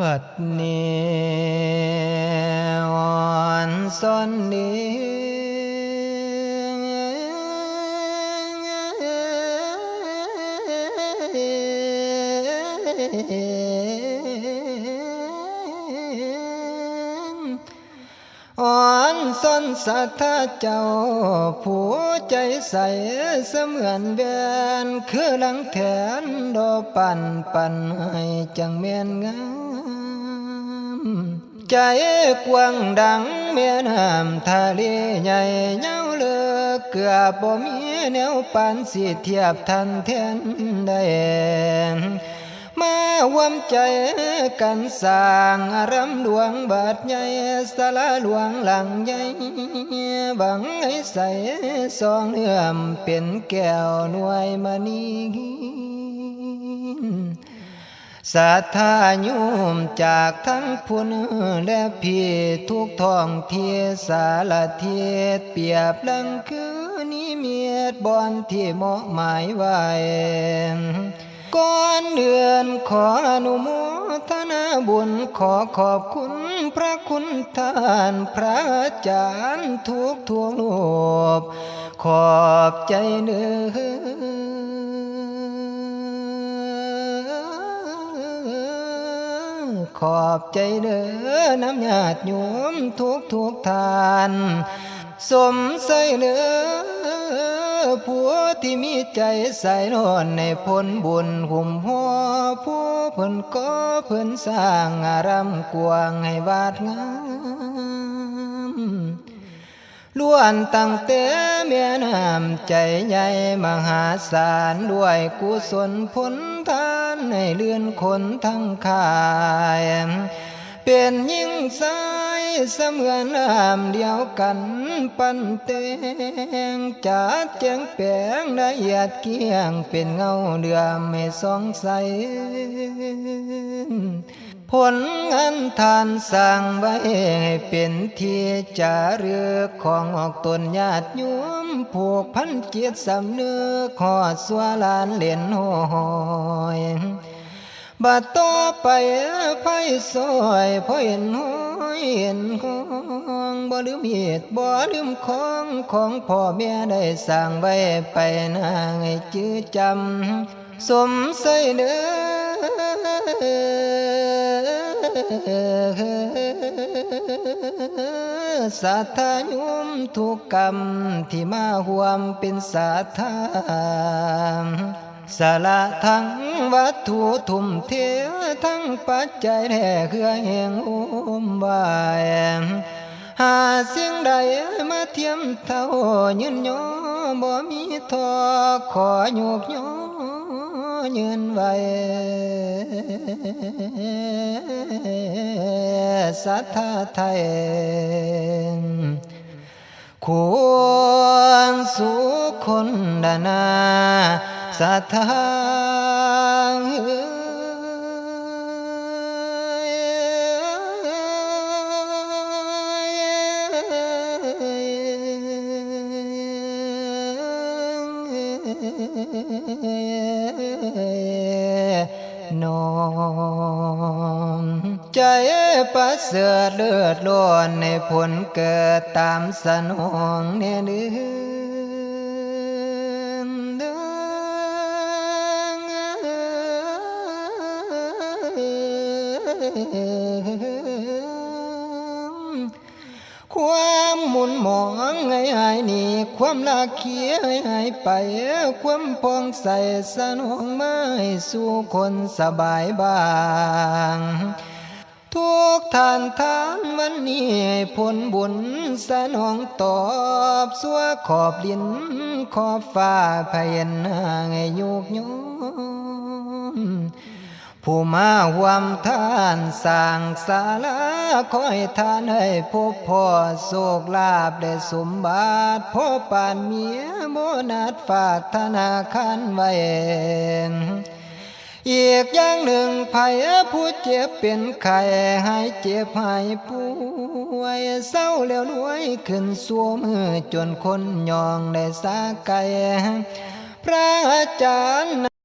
บัดนี้อ่อนซ้อนอ่อนซ้อนสัทธาเจ้าผู้ใจใสเสมือนแวนคือหลังแขนดอปั่นให้จังเมียนงามใจกว้างดังแม่น้ำทะเลใหญ่เย้าเลือกเกือบบ่มีแนวปานสิเทียบทันแทนได้มาหวมใจกันสร้างอารมณ์หลวงบาดใหญ่ศาลาหลวงหลังใหญ่บังให้ใสสองเอื้อมเป็นแก้วหน่วยมณีศรัทธาโยมจากทั้งพุนและพี่ทุกท้องเทียสารเทียเปรียบดังคือนิมิตบอนที่เหมาะหมายไว้ก่อนเดือนขออนุโมทนาบุญขอขอบคุณพระคุณท่านพระอาจารย์ทุกรูปขอบใจเนื้อขอบใจเด้อน้ำญาติโยมทุกทานสมใส่เนื้อผู้ที่มีใจใส่นอนในผลบุญหุ่มหัวผู้เพิ่นก็เพิ่นสร้างอารามกว้างให้วาดงามล้วนตั้งแต่แม่น้ำใจใหญ่มหาศาลด้วยกุศลผลทานให้เลื่อนคนทั้งข่ายเป็นยิ่งสายเสมือนน้ำเดียวกันปันเตงจัดแจงแปลงละเอียดเกี่ยงเป็นเงาเดือมไม่สองใสผลงานทานสร้างไว้ให้เป็นที่จารึกของออกตนญาติโยมผูกพันจิตสำนึกขอดสัวลานเล่นหอยบัดต่อไปไฟสวยพอเห็นห้อยเห็นของบ่ลืมเหตุบ่ลืมของพ่อแม่ได้สร้างไว้ไปนางให้จื้อจำสมใส่เด้อศรัทธาโยมทุกกรรมที่มาห่วมเป็นศรัทธาสละทั้งวัตถุทุ่มเททั้งปัจจัยแท้เครือแห่งอุ้มไว้หาสิ่งใดมาเทียมเท่ายืนย่อบ่มีทอขอโยกย่อยืนไว้ศรัทธาไทยควรสู่คนดานาศรัทธาน้อมใจประเสริฐเลือดล้วนในผลเกิดตามสนองเนื้อเนื้อความหมุนหมองให้หายหนีความลาเคียให้หายไปความพองใสสนองมาให้สู่คนสบายบางทุกทานวันนี้ผลบุญสนองตอบสัวขอบลิ้นขอบฟ้าพยัญชนะให้โยกโยมผู้มาหวมทานสร้างศาลาคอยทานให้พบพ่อโศกลาภได้สมบัติพ่อปานเมียโบนัสฝากธนาคารไว้อีกอย่างหนึ่งภัยผู้เจ็บเป็นไข้หายเจ็บหายป่วยเศร้าแล้วรวยขึ้นสู่มือจนคนยองได้สาไกพระอาจารย์